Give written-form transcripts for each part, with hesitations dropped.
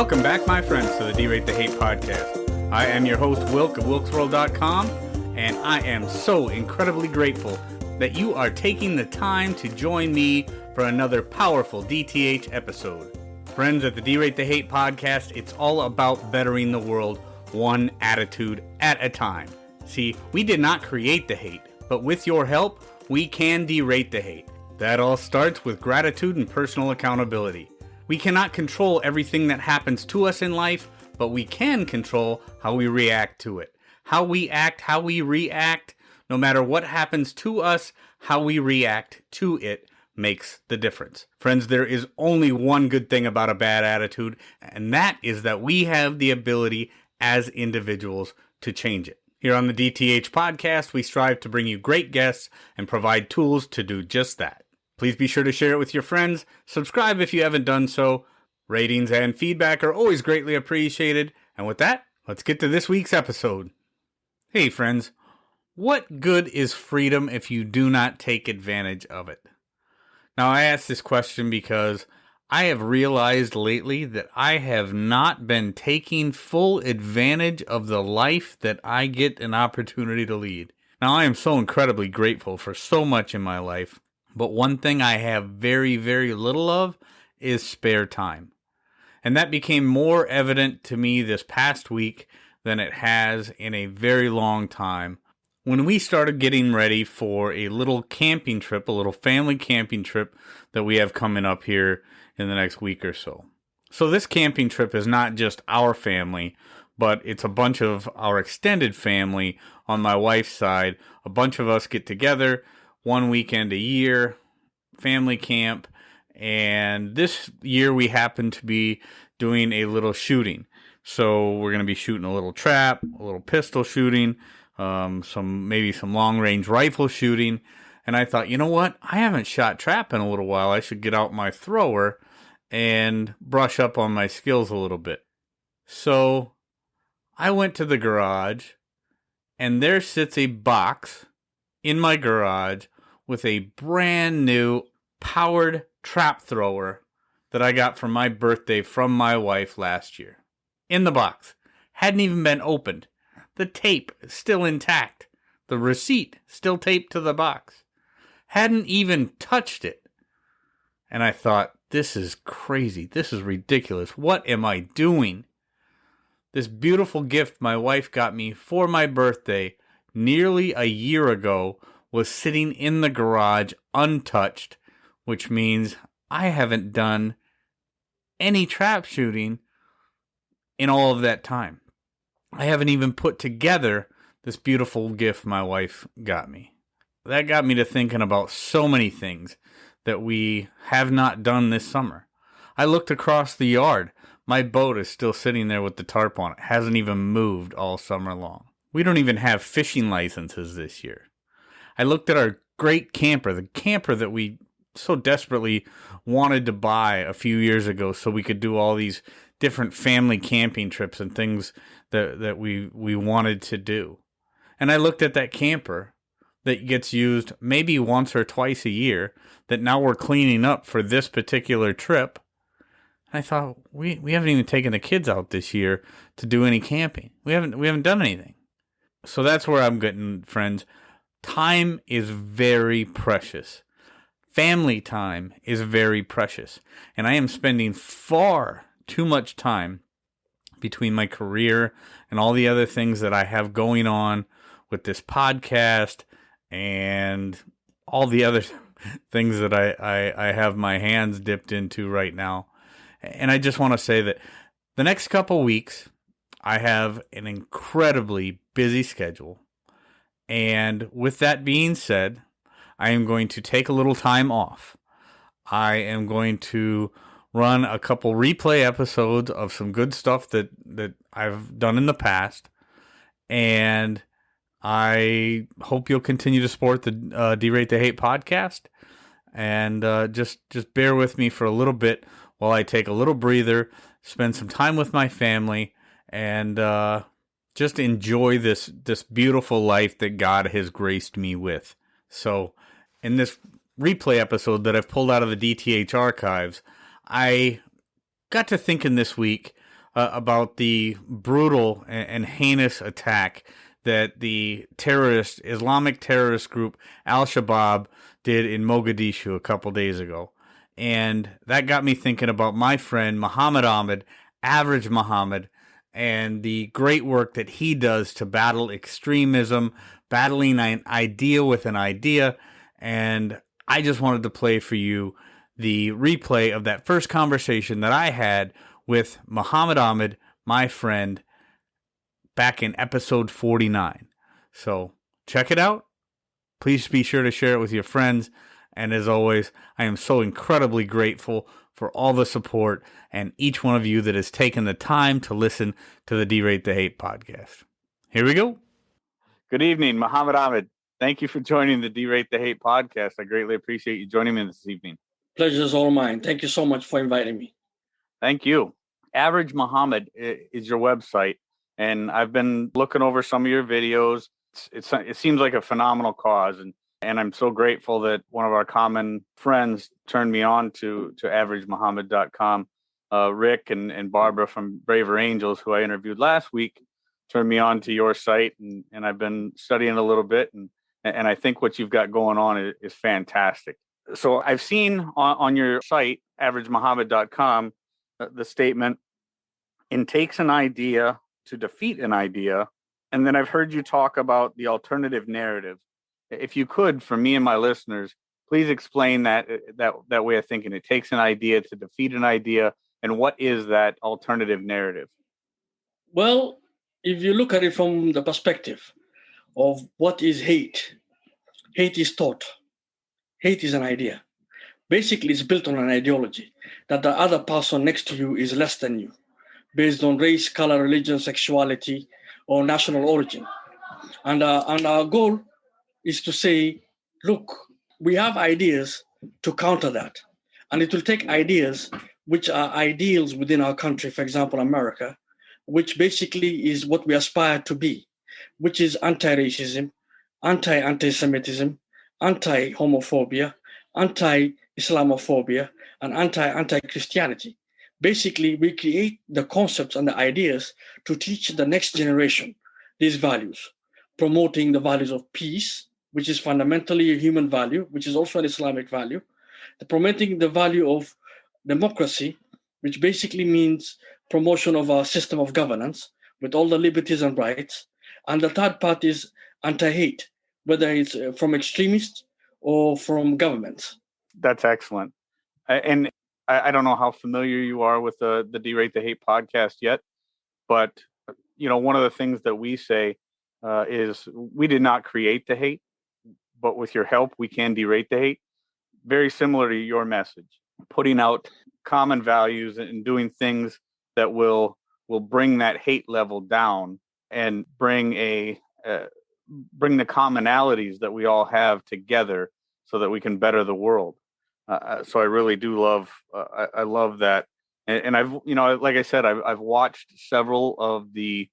Welcome back, my friends, to the D-Rate the Hate podcast. I am your host, Wilk of WilksWorld.com, and I am so incredibly grateful that you are taking the time to join me for another powerful DTH episode. Friends, at the D-Rate the Hate podcast, it's all about bettering the world one attitude at a time. See, we did not create the hate, but with your help, we can derate the hate. That all starts with gratitude and personal accountability. We cannot control everything that happens to us in life, but we can control how we react to it. How we act, how we react, no matter what happens to us, how we react to it makes the difference. Friends, there is only one good thing about a bad attitude, and that is that we have the ability as individuals to change it. Here on the DTH podcast, we strive to bring you great guests and provide tools to do just that. Please be sure to share it with your friends, subscribe if you haven't done so. Ratings and feedback are always greatly appreciated. And with that, let's get to this week's episode. Hey friends, what good is freedom if you do not take advantage of it? Now I ask this question because I have realized lately that I have not been taking full advantage of the life that I get an opportunity to lead. Now I am so incredibly grateful for so much in my life. But one thing I have very, very little of is spare time. And that became more evident to me this past week than it has in a very long time. When we started getting ready for a little camping trip, a little family camping trip that we have coming up here in the next week or so. So this camping trip is not just our family, but it's a bunch of our extended family on my wife's side. A bunch of us get together one weekend a year, family camp, and this year we happen to be doing a little shooting. So we're going to be shooting a little trap, a little pistol shooting, maybe some long-range rifle shooting, and I thought, you know what, I haven't shot trap in a little while, I should get out my thrower and brush up on my skills a little bit. So I went to the garage, and there sits a box in my garage with a brand new powered trap thrower that I got for my birthday from my wife last year. In the box. Hadn't even been opened. The tape still intact. The receipt still taped to the box. Hadn't even touched it. And I thought, this is crazy. This is ridiculous. What am I doing? This beautiful gift my wife got me for my birthday nearly a year ago was sitting in the garage untouched, which means I haven't done any trap shooting in all of that time. I haven't even put together this beautiful gift my wife got me. That got me to thinking about so many things that we have not done this summer. I looked across the yard. My boat is still sitting there with the tarp on it. Hasn't even moved all summer long. We don't even have fishing licenses this year. I looked at our great camper, the camper that we so desperately wanted to buy a few years ago so we could do all these different family camping trips and things that we wanted to do. And I looked at that camper that gets used maybe once or twice a year that now we're cleaning up for this particular trip. And I thought, we haven't even taken the kids out this year to do any camping. We haven't done anything. So that's where I'm getting, friends. Time is very precious. Family time is very precious. And I am spending far too much time between my career and all the other things that I have going on with this podcast and all the other things that I have my hands dipped into right now. And I just want to say that the next couple weeks, I have an incredibly busy schedule. And with that being said, I am going to take a little time off. I am going to run a couple replay episodes of some good stuff that I've done in the past. And I hope you'll continue to support the D-Rate the Hate podcast. And just bear with me for a little bit while I take a little breather, spend some time with my family, and just enjoy this beautiful life that God has graced me with. So in this replay episode that I've pulled out of the DTH archives, I got to thinking this week about the brutal and heinous attack that the Islamic terrorist group Al-Shabaab did in Mogadishu a couple days ago. And that got me thinking about my friend Muhammad Ahmed, Average Muhammad, and the great work that he does to battle extremism, battling an idea with an idea. And I just wanted to play for you the replay of that first conversation that I had with Muhammad Ahmed, my friend, back in episode 49. So check it out. Please be sure to share it with your friends. And as always, I am so incredibly grateful for all the support and each one of you that has taken the time to listen to the Derate the Hate podcast. Here we go. Good evening, Muhammad Ahmed. Thank you for joining the Derate the Hate podcast. I greatly appreciate you joining me this evening. Pleasure is all mine. Thank you so much for inviting me. Thank you. Average Muhammad is your website, and I've been looking over some of your videos. It seems like a phenomenal cause, and I'm so grateful that one of our common friends turned me on to averagemuhammad.com. Rick and Barbara from Braver Angels, who I interviewed last week, turned me on to your site, and I've been studying a little bit, and I think what you've got going on is fantastic. So I've seen on your site, averagemuhammad.com, the statement, "It takes an idea to defeat an idea." And then I've heard you talk about the alternative narrative. If you could, for me and my listeners, please explain that way of thinking. It takes an idea to defeat an idea. And what is that alternative narrative? Well, if you look at it from the perspective of what is hate, hate is thought. Hate is an idea. Basically, it's built on an ideology that the other person next to you is less than you, based on race, color, religion, sexuality, or national origin. And our goal is to say, look, we have ideas to counter that. And it will take ideas which are ideals within our country, for example, America, which basically is what we aspire to be, which is anti-racism, anti-Semitism, anti-homophobia, anti-Islamophobia, and anti-Christianity. Basically, we create the concepts and the ideas to teach the next generation these values, promoting the values of peace, which is fundamentally a human value, which is also an Islamic value, promoting the value of democracy, which basically means promotion of our system of governance with all the liberties and rights. And the third part is anti-hate, whether it's from extremists or from governments. That's excellent. And I don't know how familiar you are with the Derate the Hate podcast yet, but one of the things that we say is we did not create the hate, but with your help, we can derate the hate. Very similar to your message, putting out common values and doing things that will bring that hate level down and bring the commonalities that we all have together so that we can better the world. So I really do love, I love that. And I've, like I said, I've watched several of the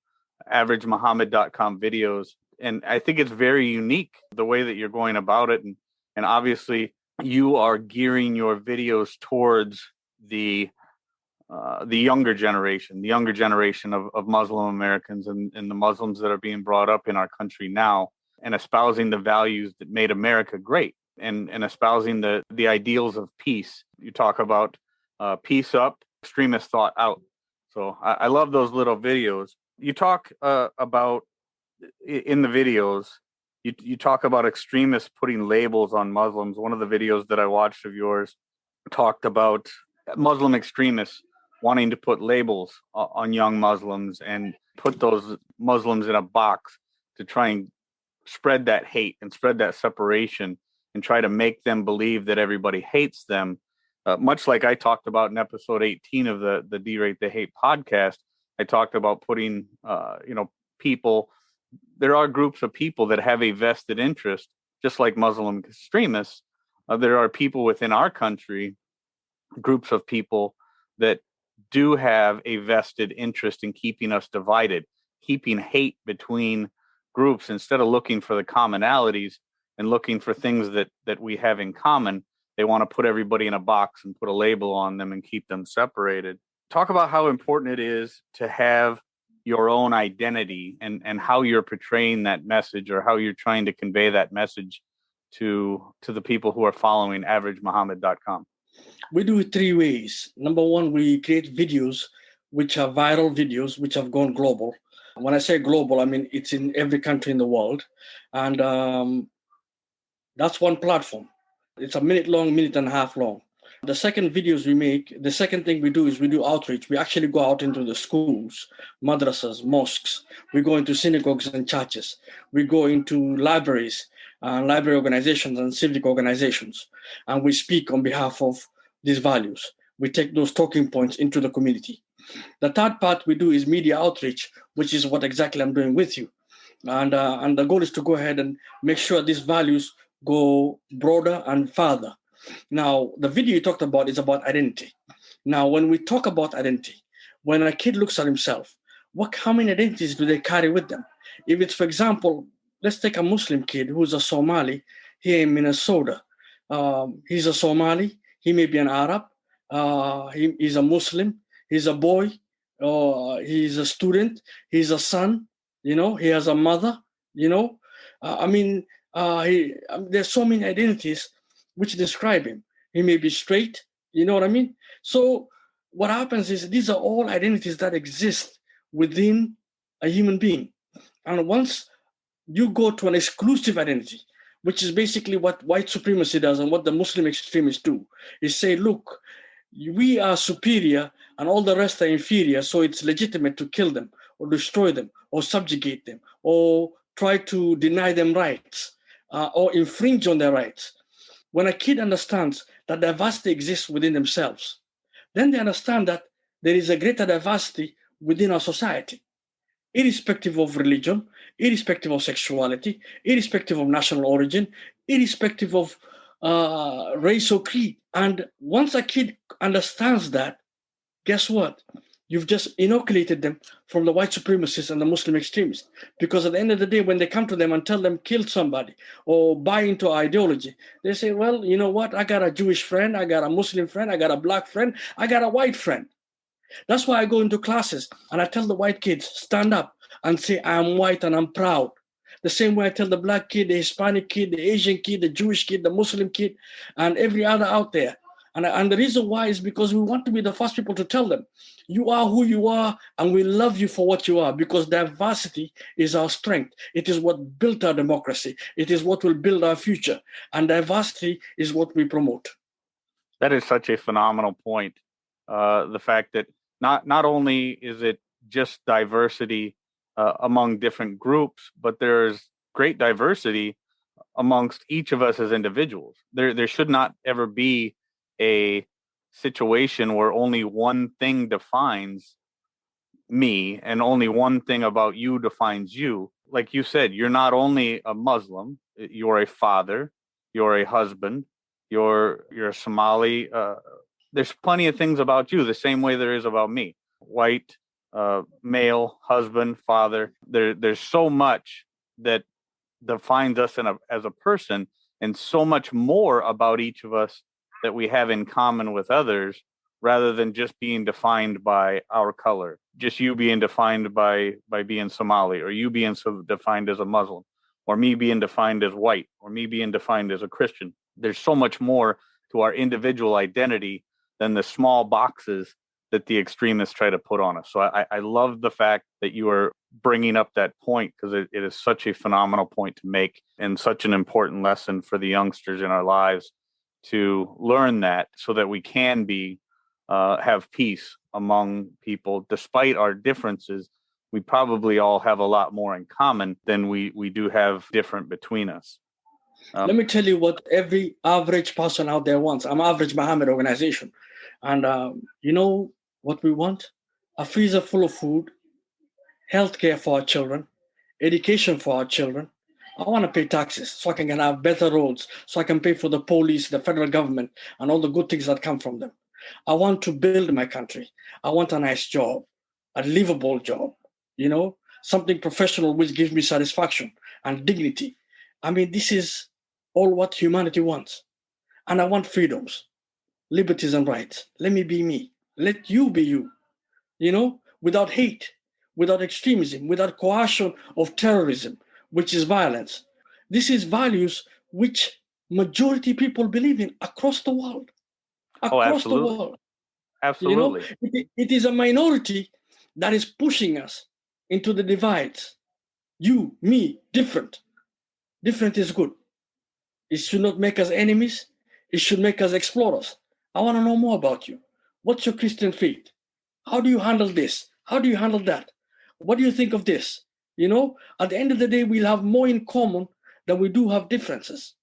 averagemuhammad.com videos, and I think it's very unique the way that you're going about it. And obviously you are gearing your videos towards the younger generation of Muslim Americans and the Muslims that are being brought up in our country now, and espousing the values that made America great, and espousing the ideals of peace. You talk about peace up, extremist thought out. So I love those little videos. You talk about, in the videos, you talk about extremists putting labels on Muslims. One of the videos that I watched of yours talked about Muslim extremists wanting to put labels on young Muslims and put those Muslims in a box to try and spread that hate and spread that separation and try to make them believe that everybody hates them. Much like I talked about in episode 18 of the Derate the Hate podcast, I talked about putting, people. There are groups of people that have a vested interest, just like Muslim extremists. There are people within our country, groups of people that do have a vested interest in keeping us divided, keeping hate between groups instead of looking for the commonalities and looking for things that we have in common. They want to put everybody in a box and put a label on them and keep them separated. talk about how important it is to have your own identity and how you're portraying that message or how you're trying to convey that message to the people who are following averagemuhammad.com. We do it three ways. Number one, we create videos which are viral videos which have gone global. When I say global, I mean it's in every country in the world. And that's one platform. It's a minute long, minute and a half long. The second videos we make, the second thing we do is we do outreach. We actually go out into the schools, madrasas, mosques. We go into synagogues and churches. We go into libraries, library organizations and civic organizations. And we speak on behalf of these values. We take those talking points into the community. The third part we do is media outreach, which is what exactly I'm doing with you. And the goal is to go ahead and make sure these values go broader and farther. Now, the video you talked about is about identity. Now, when we talk about identity, when a kid looks at himself, how many identities do they carry with them? If it's, for example, let's take a Muslim kid who's a Somali here in Minnesota. He's a Somali. He may be an Arab. He's a Muslim. He's a boy. He's a student. He's a son. He has a mother. There's so many identities which describe him. He may be straight. You know what I mean? So what happens is these are all identities that exist within a human being. And once you go to an exclusive identity, which is basically what white supremacy does and what the Muslim extremists do, is say, look, we are superior and all the rest are inferior, so it's legitimate to kill them or destroy them or subjugate them or try to deny them rights or infringe on their rights. When a kid understands that diversity exists within themselves, then they understand that there is a greater diversity within our society, irrespective of religion, irrespective of sexuality, irrespective of national origin, irrespective of race or creed. And once a kid understands that, guess what? You've just inoculated them from the white supremacists and the Muslim extremists. Because at the end of the day, when they come to them and tell them kill somebody or buy into ideology, they say, well, you know what? I got a Jewish friend, I got a Muslim friend, I got a black friend, I got a white friend. That's why I go into classes and I tell the white kids, stand up and say, I'm white and I'm proud. The same way I tell the black kid, the Hispanic kid, the Asian kid, the Jewish kid, the Muslim kid, and every other out there. And the reason why is because we want to be the first people to tell them, you are who you are, and we love you for what you are, because diversity is our strength. It is what built our democracy. It is what will build our future. And diversity is what we promote. That is such a phenomenal point. The fact that not only is it just diversity among different groups, but there's great diversity amongst each of us as individuals. There should not ever be a situation where only one thing defines me and only one thing about you defines you. Like you said, you're not only a Muslim, you're a father, you're a husband, you're a Somali. There's plenty of things about you the same way there is about me. White, male, husband, father. There's so much that defines us as a person, and so much more about each of us that we have in common with others, rather than just being defined by our color. Just you being defined by being Somali, or you being defined as a Muslim, or me being defined as white, or me being defined as a Christian. There's so much more to our individual identity than the small boxes that the extremists try to put on us. So I love the fact that you are bringing up that point, because it is such a phenomenal point to make and such an important lesson for the youngsters in our lives to learn that, so that we can have peace among people. Despite our differences, we probably all have a lot more in common than we do have different between us. Let me tell you what every average person out there wants. I'm Average Muhammad organization. And you know what we want? A freezer full of food, healthcare for our children, education for our children. I want to pay taxes so I can have better roads, so I can pay for the police, the federal government, and all the good things that come from them. I want to build my country. I want a nice job, a livable job, something professional which gives me satisfaction and dignity. I mean, this is all what humanity wants. And I want freedoms, liberties, and rights. Let me be me. Let you be you. without hate, without extremism, without coercion of terrorism, which is violence. This is values which majority people believe in across the world. Oh, Across the absolutely. world. Absolutely. It is a minority that is pushing us into the divides. You, me, different. Different is good. It should not make us enemies. It should make us explorers. I want to know more about you. What's your Christian faith? How do you handle this? How do you handle that? What do you think of this? At the end of the day, we'll have more in common than we do have differences.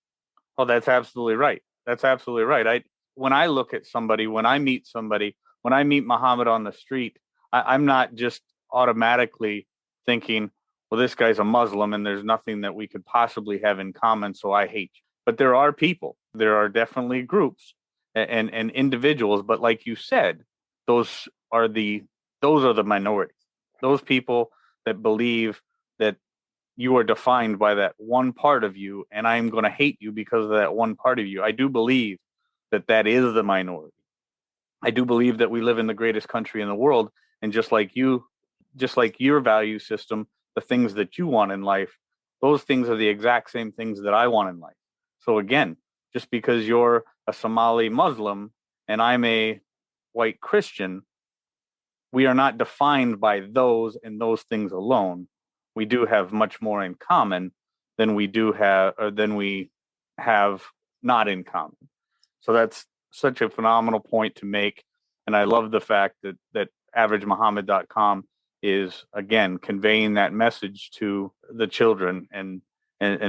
Oh, that's absolutely right. That's absolutely right. When I look at somebody, when I meet somebody, when I meet Muhammad on the street, I'm not just automatically thinking, well, this guy's a Muslim and there's nothing that we could possibly have in common, so I hate you. But there are people, there are definitely groups and individuals. But like you said, those are the minorities. Those people that believe that you are defined by that one part of you, and I'm going to hate you because of that one part of you. I do believe that is the minority. I do believe that we live in the greatest country in the world, and just like your value system, the things that you want in life, those things are the exact same things that I want in life. So again, just because you're a Somali Muslim and I'm a white Christian, we are not defined by those and those things alone. We do have much more in common than we have not in common. So that's such a phenomenal point to make. And I love the fact that averagemuhammad.com is, again, conveying that message to the children and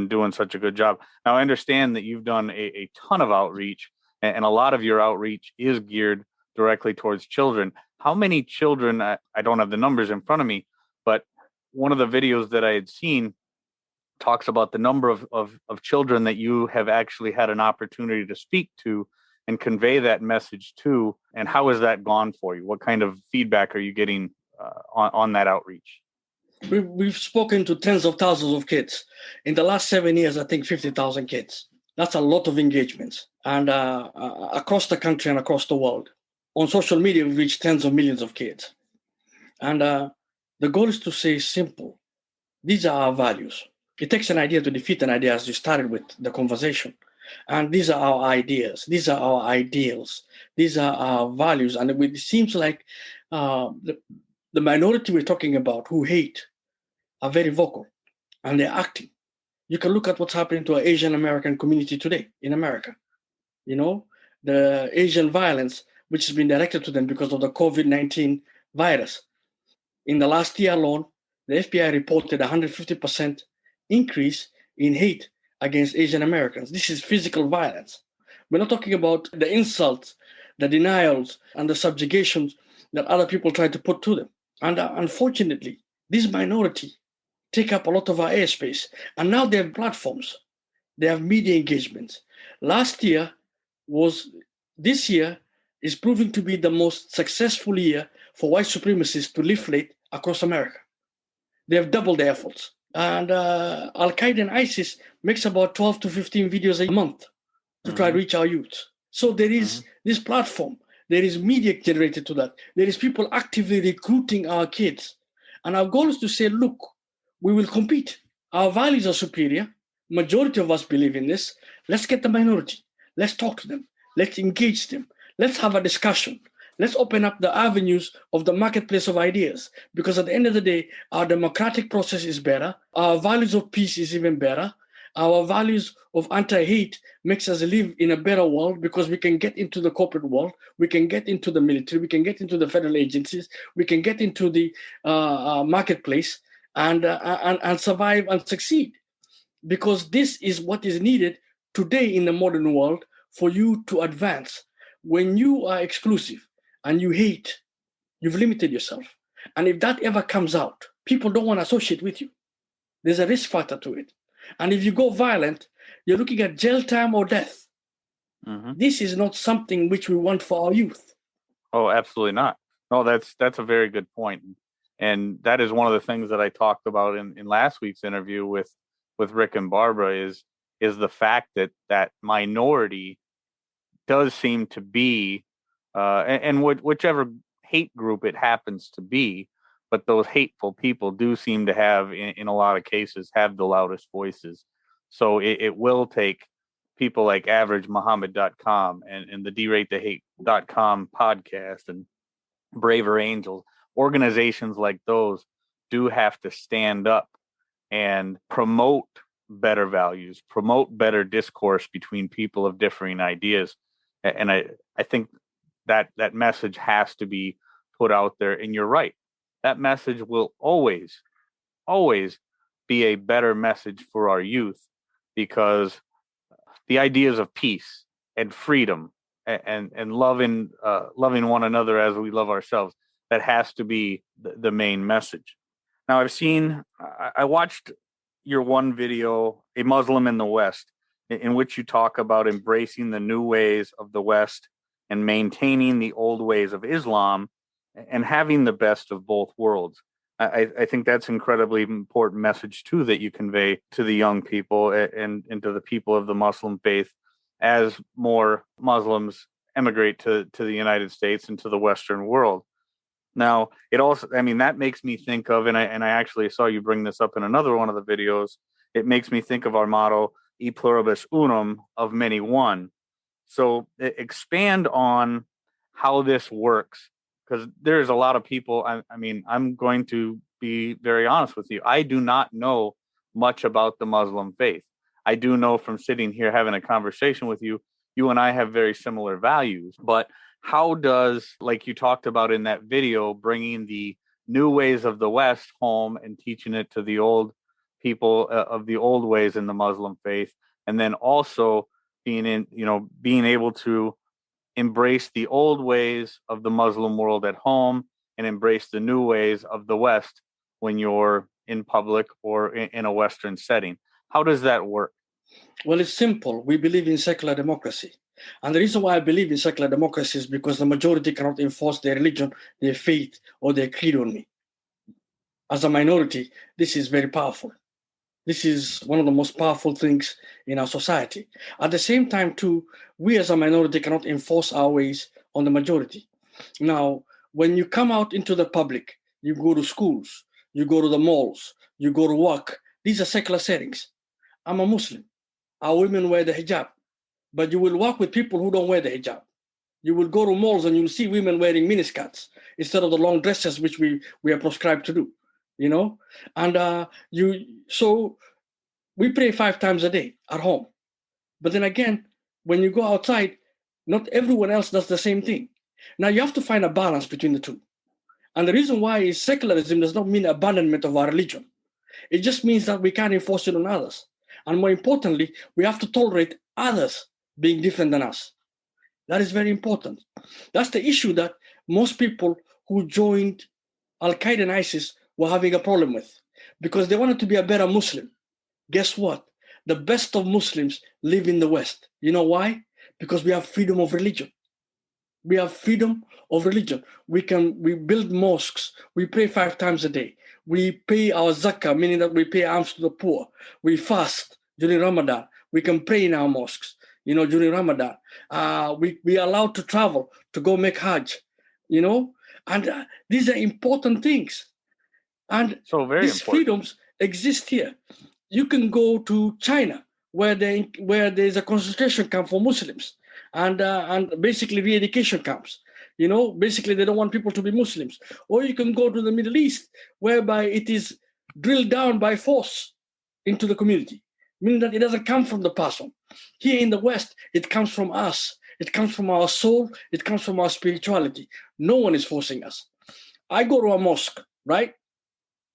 doing such a good job. Now, I understand that you've done a ton of outreach, and a lot of your outreach is geared directly towards children. How many children, I don't have the numbers in front of me, but one of the videos that I had seen talks about the number of children that you have actually had an opportunity to speak to and convey that message to. And how has that gone for you? What kind of feedback are you getting on that outreach? We've spoken to tens of thousands of kids. In the last 7 years, I think 50,000 kids. That's a lot of engagements. And across the country and across the world. On social media, we've reached tens of millions of kids. And the goal is to say simple. These are our values. It takes an idea to defeat an idea, as you started with the conversation. And these are our ideas. These are our ideals. These are our values. And it seems like the minority we're talking about who hate are very vocal and they're acting. You can look at what's happening to our Asian American community today in America. The Asian violence, which has been directed to them because of the COVID-19 virus. In the last year alone, the FBI reported 150% increase in hate against Asian Americans. This is physical violence. We're not talking about the insults, the denials, and the subjugations that other people try to put to them. And unfortunately, this minority take up a lot of our airspace. And now they have platforms. They have media engagements. This year is proving to be the most successful year for white supremacists to leaflet across America. They have doubled their efforts. And Al-Qaeda and ISIS makes about 12 to 15 videos a month to try to reach our youth. So there is this platform. There is media generated to that. There is people actively recruiting our kids. And our goal is to say, look, we will compete. Our values are superior. Majority of us believe in this. Let's get the minority. Let's talk to them. Let's engage them. Let's have a discussion. Let's open up the avenues of the marketplace of ideas. Because at the end of the day, our democratic process is better. Our values of peace is even better. Our values of anti-hate makes us live in a better world because we can get into the corporate world. We can get into the military. We can get into the federal agencies. We can get into the marketplace and survive and succeed. Because this is what is needed today in the modern world for you to advance. When you are exclusive and you hate, you've limited yourself. And if that ever comes out, people don't want to associate with you. There's a risk factor to it. And if you go violent, you're looking at jail time or death. This is not something which we want for our youth. Oh, absolutely not. No, that's a very good point. And that is one of the things that I talked about in last week's interview with Rick and Barbara is the fact that minority does seem to be, and whichever hate group it happens to be, but those hateful people do seem to have, in a lot of cases, have the loudest voices. So it will take people like averagemuhammad.com and the DrateTheHate.com podcast and Braver Angels, organizations like those do have to stand up and promote better values, promote better discourse between people of differing ideas. And I think that message has to be put out there. And you're right. That message will always, always be a better message for our youth, because the ideas of peace and freedom and loving one another as we love ourselves, that has to be the main message. Now, I watched your one video, A Muslim in the West, in which you talk about embracing the new ways of the West and maintaining the old ways of Islam and having the best of both worlds. I think that's incredibly important message too, that you convey to the young people and to the people of the Muslim faith as more Muslims emigrate to the United States and to the Western world. Now, it also, I mean, that makes me think of, and I actually saw you bring this up in another one of the videos. It makes me think of our motto, E pluribus unum, of many one. So expand on how this works, because there's a lot of people. I mean, I'm going to be very honest with you. I do not know much about the Muslim faith. I do know from sitting here having a conversation with you, you and I have very similar values. But how does, like you talked about in that video, bringing the new ways of the West home and teaching it to the old people of the old ways in the Muslim faith, and then also being able to embrace the old ways of the Muslim world at home and embrace the new ways of the West when you're in public or in a Western setting? How does that work? Well, it's simple. We believe in secular democracy. And the reason why I believe in secular democracy is because the majority cannot enforce their religion, their faith, or their creed on me. As a minority, this is very powerful. This is one of the most powerful things in our society. At the same time, too, we as a minority cannot enforce our ways on the majority. Now, when you come out into the public, you go to schools, you go to the malls, you go to work. These are secular settings. I'm a Muslim. Our women wear the hijab, but you will work with people who don't wear the hijab. You will go to malls and you'll see women wearing miniskirts instead of the long dresses which we are prescribed to do. And so we pray 5 times a day at home. But then again, when you go outside, not everyone else does the same thing. Now you have to find a balance between the two. And the reason why is secularism does not mean abandonment of our religion. It just means that we can't enforce it on others. And more importantly, we have to tolerate others being different than us. That is very important. That's the issue that most people who joined Al-Qaeda and ISIS were having a problem with, because they wanted to be a better Muslim. Guess what? The best of Muslims live in the West. You know why? Because we have freedom of religion. We have freedom of religion. We build mosques. We pray 5 times a day. We pay our zakah, meaning that we pay alms to the poor. We fast during Ramadan. We can pray in our mosques, during Ramadan. We are allowed to travel to go make Hajj, and these are important things. And so these freedoms exist here. You can go to China, where there's a concentration camp for Muslims, and basically re-education camps. Basically they don't want people to be Muslims. Or you can go to the Middle East, whereby it is drilled down by force into the community, meaning that it doesn't come from the person. Here in the West, it comes from us. It comes from our soul. It comes from our spirituality. No one is forcing us. I go to a mosque, right?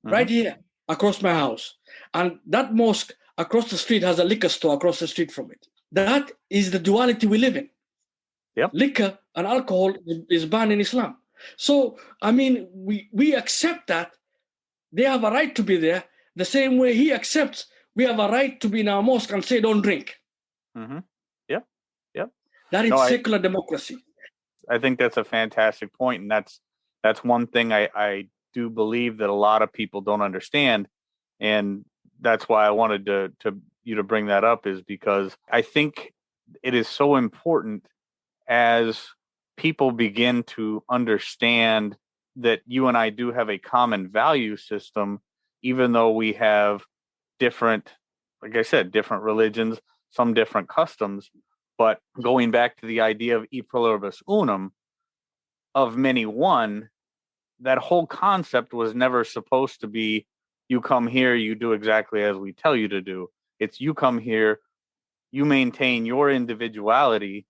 Mm-hmm. Right here, across my house. And that mosque across the street has a liquor store across the street from it. That is the duality we live in. Yep. Liquor and alcohol is banned in Islam. So, we accept that they have a right to be there the same way he accepts we have a right to be in our mosque and say, don't drink. Mm-hmm. Yep. That is secular democracy. I think that's a fantastic point. And that's one thing I do believe that a lot of people don't understand. And that's why I wanted to bring that up, is because I think it is so important as people begin to understand that you and I do have a common value system, even though we have different, like I said, different religions, some different customs. But going back to the idea of e pluribus unum, of many one, that whole concept was never supposed to be you come here, you do exactly as we tell you to do. It's you come here, you maintain your individuality,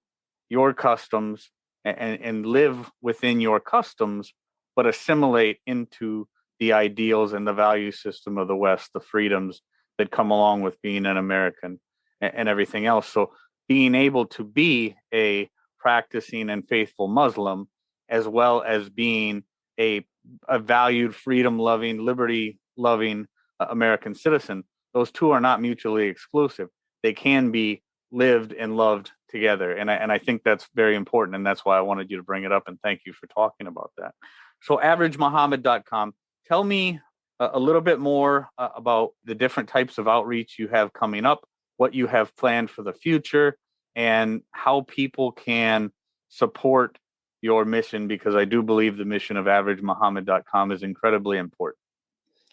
your customs, and live within your customs, but assimilate into the ideals and the value system of the West, the freedoms that come along with being an American and everything else. So being able to be a practicing and faithful Muslim, as well as being a valued, freedom-loving, liberty-loving American citizen, those two are not mutually exclusive. They can be lived and loved together. And I think that's very important. And that's why I wanted you to bring it up. And thank you for talking about that. So averagemuhammad.com, tell me a little bit more about the different types of outreach you have coming up, what you have planned for the future, and how people can support your mission, because I do believe the mission of averagemuhammad.com is incredibly important.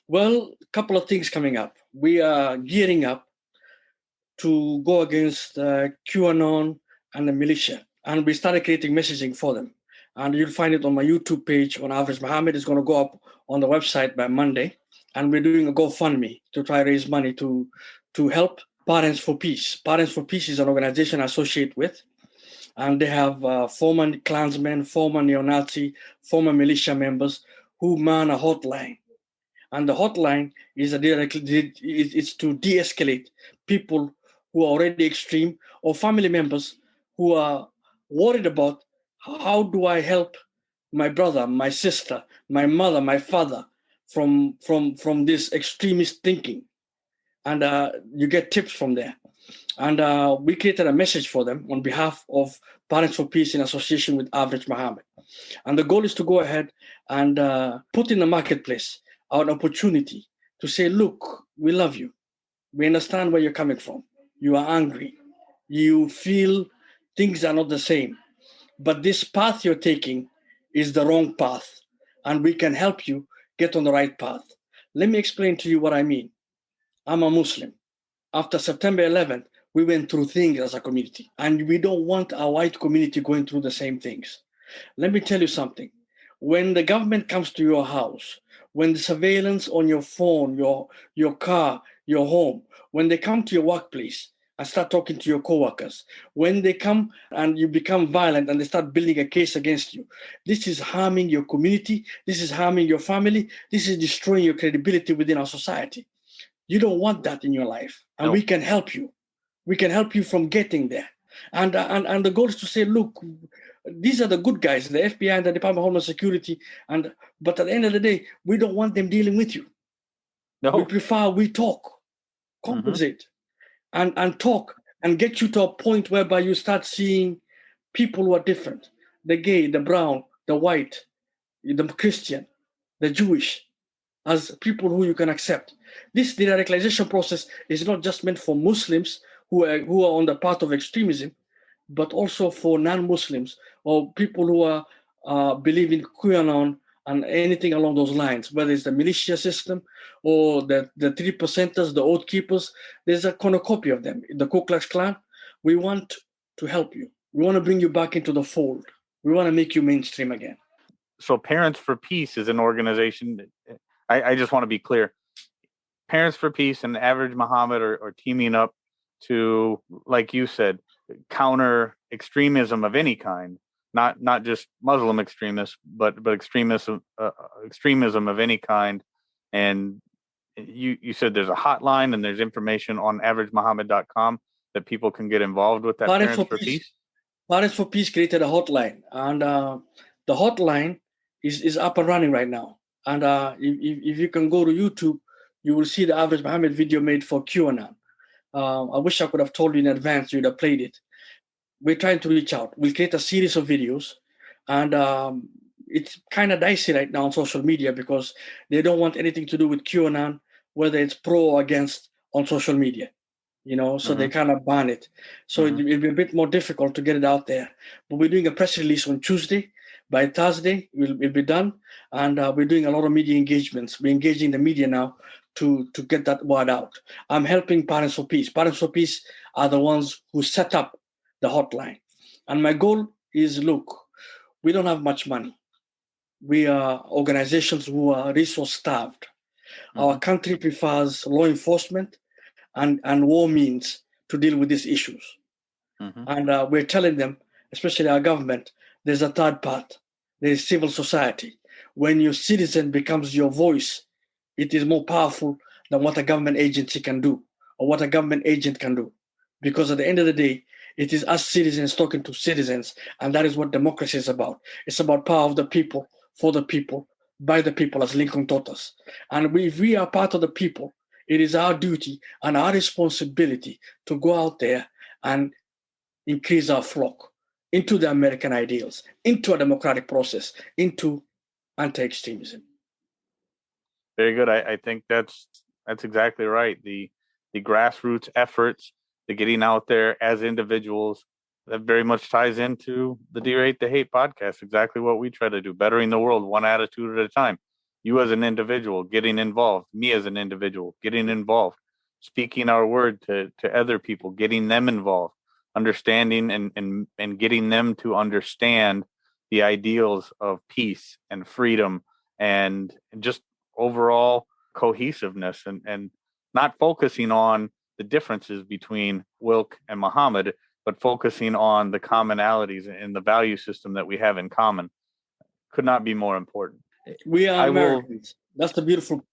Well, a couple of things coming up. We are gearing up to go against QAnon and the militia. And we started creating messaging for them. And you'll find it on my YouTube page on Average Muhammad. It's going to go up on the website by Monday. And we're doing a GoFundMe to try to raise money to help Parents for Peace. Parents for Peace is an organization I associate with. And they have former Klansmen, former neo-Nazi, former militia members who man a hotline. And the hotline is it's to de-escalate people who are already extreme, or family members who are worried about how do I help my brother, my sister, my mother, my father from this extremist thinking. And you get tips from there. And we created a message for them on behalf of Parents for Peace in association with Average Muhammad. And the goal is to go ahead and put in the marketplace an opportunity to say, look, we love you. We understand where you're coming from. You are angry. You feel things are not the same. But this path you're taking is the wrong path. And we can help you get on the right path. Let me explain to you what I mean. I'm a Muslim. After September 11th, we went through things as a community. And we don't want our white community going through the same things. Let me tell you something. When the government comes to your house, when the surveillance on your phone, your car, your home, when they come to your workplace and start talking to your coworkers, when they come and you become violent and they start building a case against you, this is harming your community. This is harming your family. This is destroying your credibility within our society. You don't want that in your life. And No. We can help you. We can help you from getting there. And the goal is to say, look, these are the good guys, the FBI and the Department of Homeland Security. But at the end of the day, we don't want them dealing with you. No. We prefer we talk, compensate, and talk, and get you to a point whereby you start seeing people who are different. The gay, the brown, the white, the Christian, the Jewish, as people who you can accept. This de-radicalization process is not just meant for Muslims who are on the path of extremism, but also for non-Muslims or people who are believe in QAnon and anything along those lines, whether it's the militia system or the 3%ers, the Oath Keepers. There's a cornucopia of them. The Ku Klux Klan. We want to help you. We want to bring you back into the fold. We want to make you mainstream again. So Parents for Peace is an organization that, I just want to be clear. Parents for Peace and Average Muhammad are teaming up to, like you said, counter extremism of any kind, not just Muslim extremists, but extremism of any kind. And you said there's a hotline and there's information on averagemuhammad.com that people can get involved with that. Parents for Peace. Parents for Peace created a hotline, and the hotline is up and running right now. And if you can go to YouTube, you will see the Average Muhammad video made for QAnon. I wish I could have told you in advance, you'd have played it. We're trying to reach out. We'll create a series of videos. And it's kind of dicey right now on social media because they don't want anything to do with QAnon, whether it's pro or against on social media. so they kind of ban it. So it'll be a bit more difficult to get it out there. But we're doing a press release on Tuesday. By Thursday, it'll be done. And we're doing a lot of media engagements. We're engaging the media now to get that word out. I'm helping Parents for Peace. Parents for Peace are the ones who set up the hotline. And my goal is, look, we don't have much money. We are organizations who are resource starved. Our country prefers law enforcement and war means to deal with these issues. And we're telling them, especially our government, there's a third part. There is civil society. When your citizen becomes your voice, it is more powerful than what a government agency can do or what a government agent can do. Because at the end of the day, it is us citizens talking to citizens, and that is what democracy is about. It's about power of the people, for the people, by the people, as Lincoln taught us. And if we are part of the people, it is our duty and our responsibility to go out there and increase our flock into the American ideals, into a democratic process, into anti-extremism. Very good. I think that's exactly right. The grassroots efforts, the getting out there as individuals, that very much ties into the Derate the Hate podcast. Exactly what we try to do, bettering the world one attitude at a time. You as an individual getting involved, me as an individual getting involved, speaking our word to other people, getting them involved, understanding and getting them to understand the ideals of peace and freedom and just overall cohesiveness and not focusing on the differences between Wilk and Muhammad, but focusing on the commonalities and the value system that we have in common. Could not be more important. We are Americans. That's the beautiful.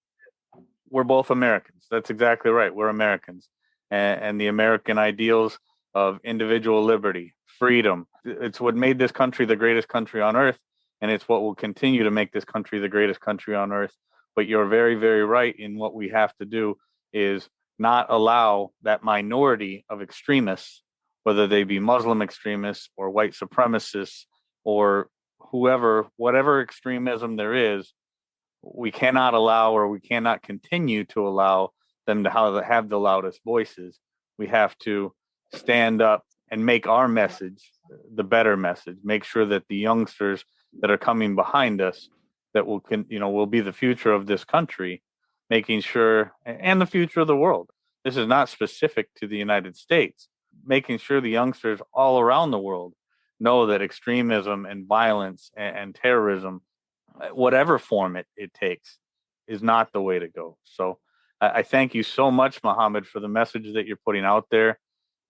We're both Americans. That's exactly right. We're Americans. And the American ideals of individual liberty, freedom, it's what made this country the greatest country on earth. And it's what will continue to make this country the greatest country on earth. But you're very, very right in what we have to do is not allow that minority of extremists, whether they be Muslim extremists or white supremacists or whatever extremism there is, we cannot allow or we cannot continue to allow them to have the loudest voices. We have to stand up and make our message the better message, make sure that the youngsters that are coming behind us that will be the future of this country, making sure, and the future of the world. This is not specific to the United States, making sure the youngsters all around the world know that extremism and violence and terrorism, whatever form it takes, is not the way to go. So I thank you so much, Muhammad, for the message that you're putting out there.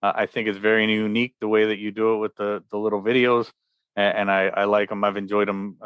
I think it's very unique the way that you do it with the little videos, and I like them. I've enjoyed them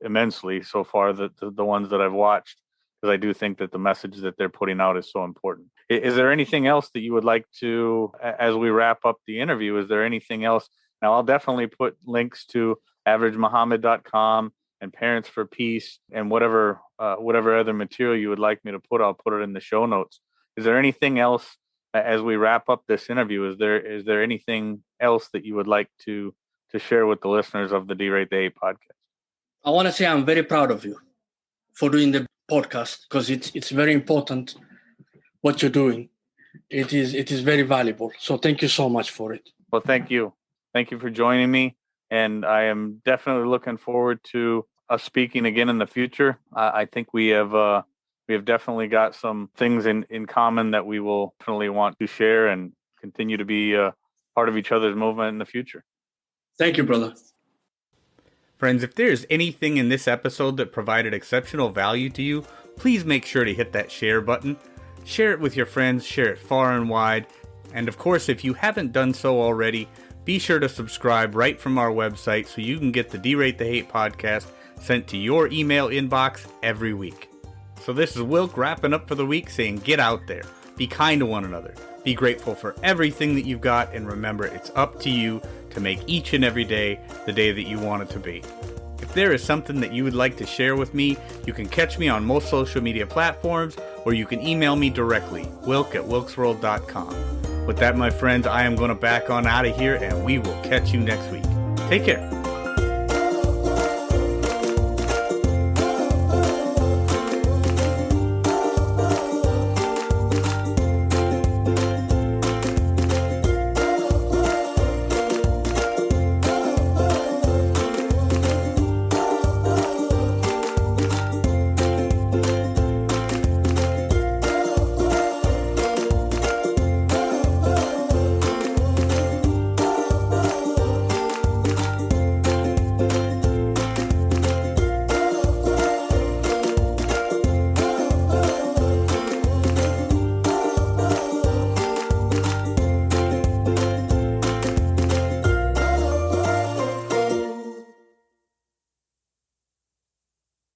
immensely so far, the ones that I've watched, because I do think that the message that they're putting out is so important. Is there anything else that you would like to, as we wrap up the interview, is there anything else? Now, I'll definitely put links to averagemuhammad.com and Parents for Peace and whatever other material you would like me to put, I'll put it in the show notes. Is there anything else as we wrap up this interview? Is there anything else that you would like to share with the listeners of the Derate the Hate podcast? I want to say I'm very proud of you for doing the podcast, because it's very important what you're doing. It is very valuable. So thank you so much for it. Well, thank you. Thank you for joining me. And I am definitely looking forward to us speaking again in the future. I think we have definitely got some things in common that we will definitely want to share and continue to be part of each other's movement in the future. Thank you, brother. Friends, if there's anything in this episode that provided exceptional value to you, please make sure to hit that share button. Share it with your friends, share it far and wide. And of course, if you haven't done so already, be sure to subscribe right from our website so you can get the Derate the Hate podcast sent to your email inbox every week. So this is Wilk wrapping up for the week, saying get out there, be kind to one another, be grateful for everything that you've got, and remember it's up to you to make each and every day the day that you want it to be. If there is something that you would like to share with me, you can catch me on most social media platforms, or you can email me directly, wilk@wilksworld.com. With that, my friends, I am going to back on out of here, and we will catch you next week. Take care.